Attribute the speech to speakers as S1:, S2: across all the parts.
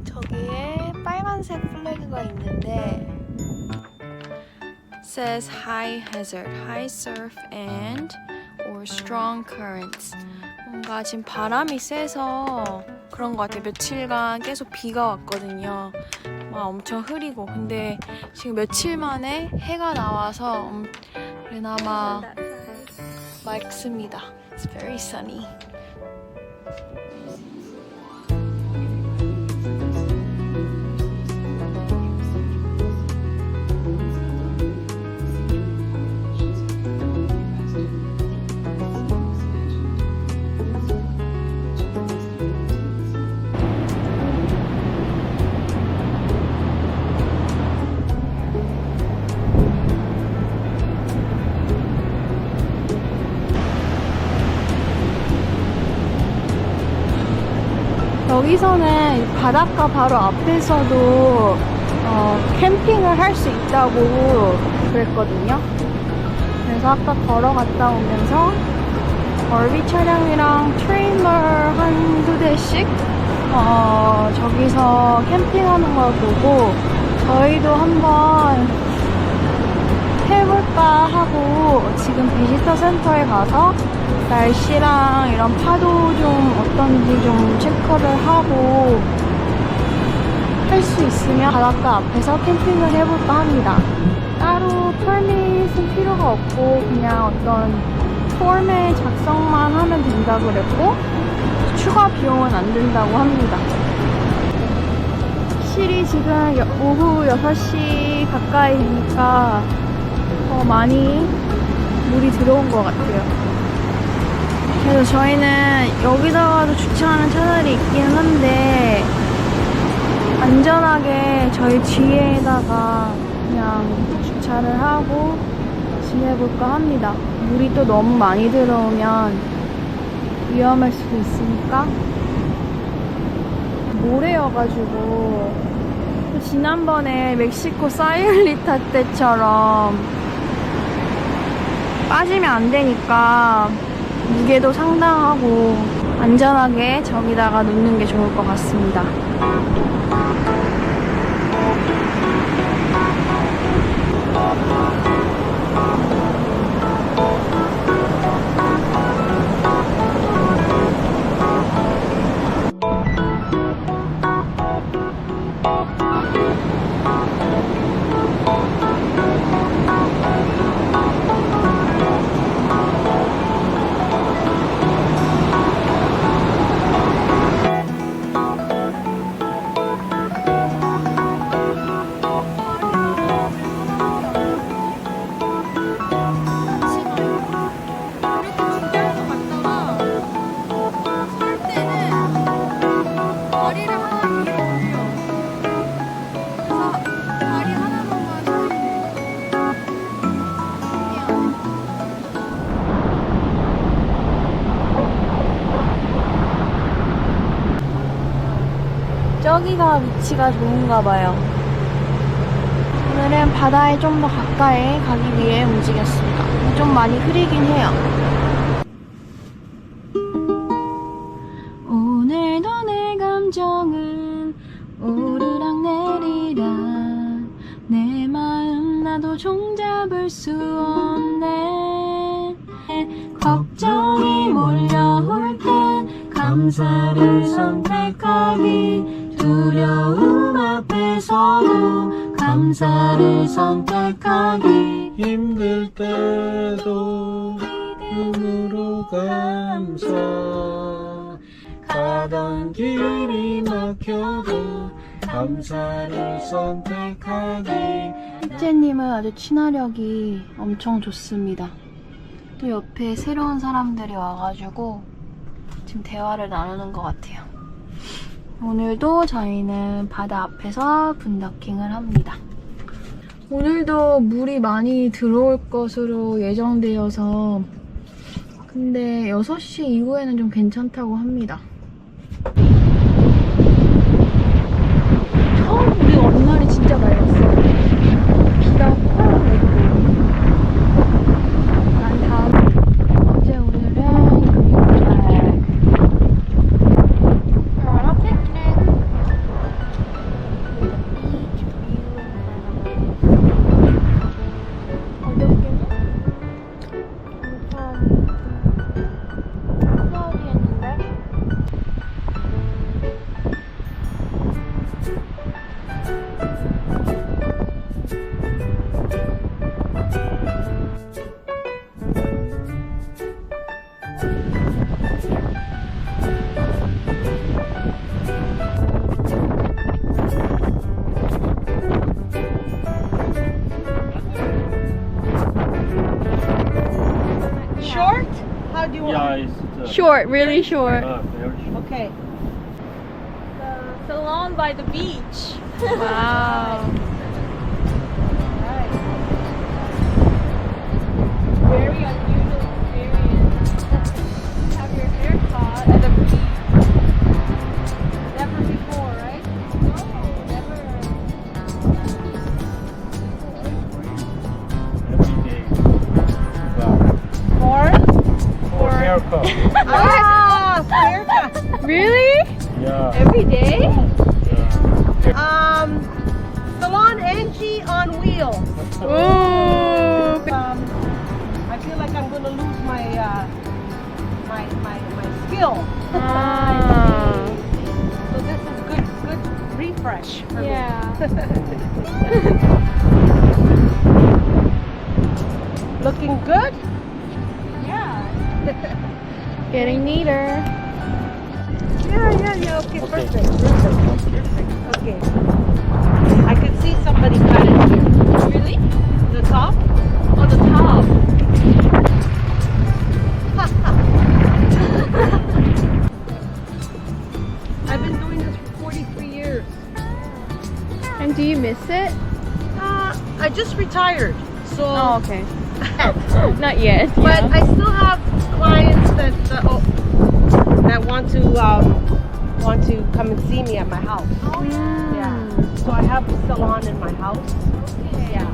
S1: 저기에 빨간색 플래그가 있는데 says high hazard, high surf and or strong currents. 뭔가 지금 바람이 세서 그런 것 같아요. 며칠간 계속 비가 왔거든요. 막 엄청 흐리고. 근데 지금 며칠 만에 해가 나와서 그나마 맑습니다. It's very sunny. 여기서는 바닷가 바로 앞에서도 캠핑을 할 수 있다고 그랬거든요. 그래서 아까 걸어갔다 오면서 RV 차량이랑 트레일러 한두 대씩 저기서 캠핑하는 걸 보고 저희도 한번 해볼까 하고 지금 비지터 센터에 가서 날씨랑 이런 파도 좀 어떤지 좀 체크를 하고 할 수 있으면 바닷가 앞에서 캠핑을 해볼까 합니다. 따로 퍼밋은 필요가 없고 그냥 어떤 폼의 작성만 하면 된다고 그랬고 추가 비용은 안 든다고 합니다. 확실히 지금 오후 6시 가까이니까 더 많이 물이 들어온 것 같아요. 그래서 저희는 여기다가도 주차하는 차들이 있기는 한데 안전하게 저희 뒤에다가 그냥 주차를 하고 지내볼까 합니다. 물이 또 너무 많이 들어오면 위험할 수도 있으니까. 모래여가지고 지난번에 멕시코 사이올리타 때처럼 빠지면 안 되니까 무게도 상당하고 안전하게 저기다가 놓는 게 좋을 것 같습니다. 저기가 위치가 좋은가 봐요. 오늘은 바다에 좀 더 가까이 가기 위해 움직였습니다. 좀 많이 흐리긴 해요. 오늘도 내 감정은 오르락 내리락 내 마음 나도 종잡을 수 없네. 걱정이 몰려올 땐 감사를 선택하기 두려움 앞에서도 감사를 선택하기
S2: 힘들 때도 믿음으로 감사 가던 길이 막혀도 감사를 선택하기.
S1: 셋째님은 아주 친화력이 엄청 좋습니다. 또 옆에 새로운 사람들이 와가지고 지금 대화를 나누는 것 같아요. 오늘도 저희는 바다 앞에서 분더킹을 합니다. 오늘도 물이 많이 들어올 것으로 예정되어서 근데 6시 이후에는 좀 괜찮다고 합니다. 처음 우리 어느 날이 진짜 맑았어요. 비가 펑 내리고 난 다음 어제 오늘은 금요일 Short, really short.
S2: Very short.
S3: Okay.
S1: The salon by the beach. Wow.
S3: Alright.
S1: Very unusual experience. Have your hair cut at the beach.
S3: Never before, right?
S1: No, never.
S2: Every day. For haircut.
S3: Ah, haircut.
S1: Really?
S2: Yeah.
S1: Every day?
S2: Yeah.
S3: Salon Angie on wheels.
S1: Ooh.
S3: I feel like I'm gonna lose my my skill.
S1: Ah.
S3: So this is good refresh for
S1: Yeah.
S3: me. Looking good?
S1: Yeah. Getting neater.
S3: Yeah. Okay,
S2: Okay.
S3: perfect. Okay. I could see somebody cut it here.
S1: Really?
S3: The top?
S1: On the top.
S3: I've been doing this for 43 years.
S1: And do you miss it?
S3: I just retired, so.
S1: Oh, okay. Not yet.
S3: But
S1: yeah.
S3: I still have clients that want to come and see me at my house.
S1: Oh,
S3: Yeah. So I have a salon in my house. Yeah.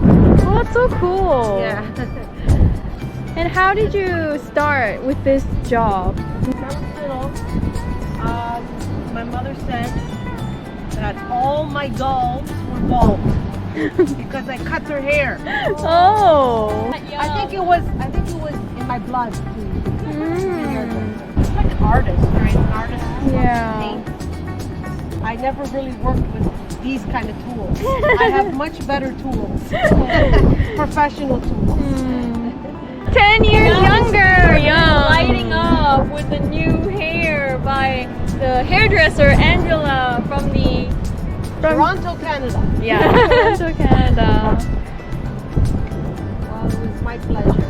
S1: Oh, that's so cool.
S3: Yeah.
S1: And how did you start with this job?
S3: When I was little, my mother said that all my dolls were bald because I cut their hair.
S1: Oh.
S3: I think it was in my blood too.
S1: Mm.
S3: It's like an artist, right? An artist.
S1: Yeah.
S3: Paint. I never really worked with these kind of tools. I have much better tools. Professional tools.
S1: 10 years younger! Yeah. Lighting up with the new hair by the hairdresser Angela from
S3: Toronto, Canada.
S1: Yeah, Toronto, Canada.
S3: Well, it was my pleasure.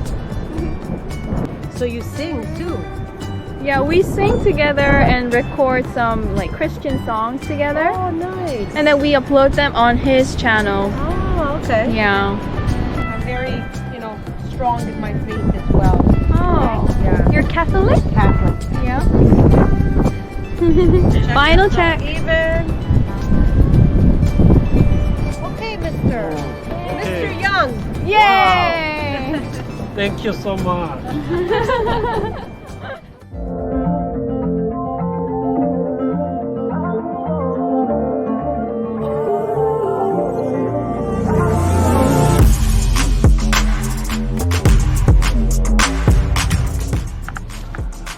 S3: So you sing too?
S1: Yeah, we sing together and record some like Christian songs together.
S3: Oh, nice.
S1: And then we upload them on his channel.
S3: Oh, okay.
S1: Yeah.
S3: I'm very, strong in my faith as well.
S1: Oh.
S3: Yeah.
S1: You're Catholic?
S3: Catholic.
S1: Yeah. Final check.
S3: Even. Okay, Mr.
S2: Okay.
S3: Mr. Young.
S1: Yay!
S2: Thank you so much.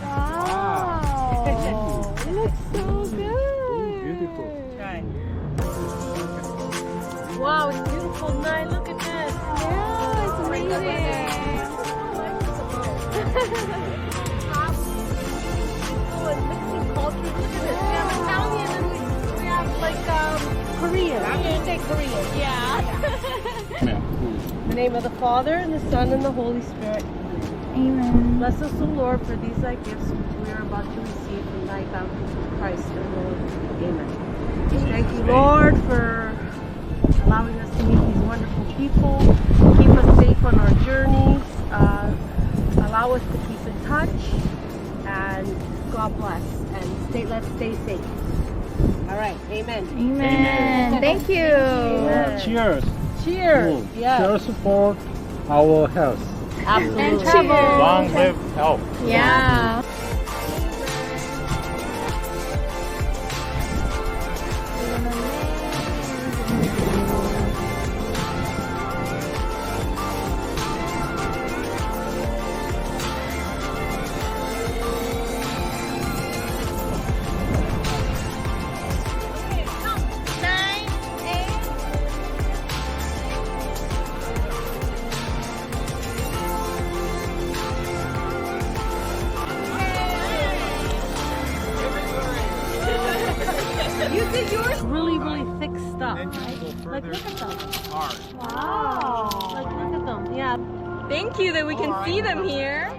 S1: Wow. It looks so good.
S2: Beautiful.
S3: Right. Wow, it's a beautiful night. Look at this.
S1: Yeah, it's amazing.
S3: Oh, and mixing cultures. Look at this. We have Italian and we have like Korean. I'm gonna say Korean.
S1: Yeah.
S3: In the name of the Father and the Son and the Holy Spirit.
S1: Amen.
S3: Bless us, O Lord, for these thy gifts which we are about to receive from thy bounty through Christ our Lord. Amen. Thank you, Lord, for allowing us to meet these wonderful people. Keep us safe on our journeys. Allow us to keep in touch. And God bless. And let's stay safe. All right. Amen.
S1: Amen. Thank you.
S2: Cheers.
S3: Cheers. Yeah.
S2: Cheers for our health.
S3: Absolutely.
S1: And travel.
S2: Long live health.
S1: Yeah.
S3: You did yours? Really, really thick stuff. Like, look at them.
S1: Wow.
S3: Like, look at them. Yeah.
S1: Thank you that we can see them here.